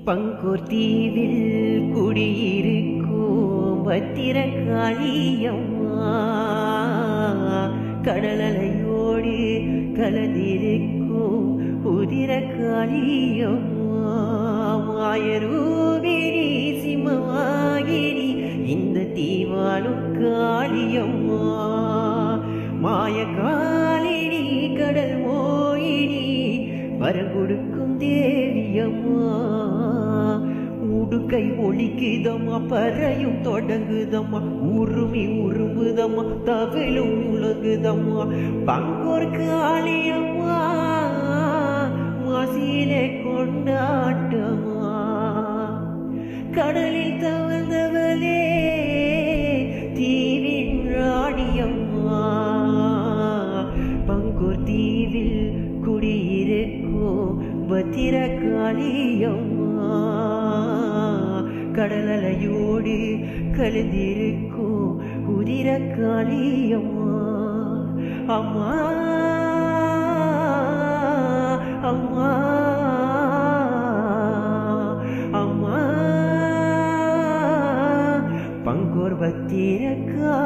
பங்கூர் தீவில் குடியிருக்கும் பத்திரகாளியம்மா கடலலையோடு கலந்திருக்கும் உதிரகாளியம்மா மாயரூபிணி சிம்மவாகினி இந்த தீவாளும் காளியம்மா மாயகாலினி கடல் மோயினி வரங்கொடுக்கும் தேவியம்மா உடுக்கை ஒழிக்குதம்மா பறையும் தொடங்குதம்மா உருமி உரும்புதம்மா தவிலும் உலகுதம்மா பங்கூர் காளியம்மா மாசிலே கொண்டாட்டமா கடலில் தவழ்ந்தவளே தீவின் ராணியம்மா பங்கூர் தீவில் குடியிருக்கும் பத்திரகாளியம்மா கடலலையோடு கலந்திருக்கும் உதிரகாளியம்மா அம்மா அம்மா அம்மா பங்கூர் பத்திரகாளியம்மா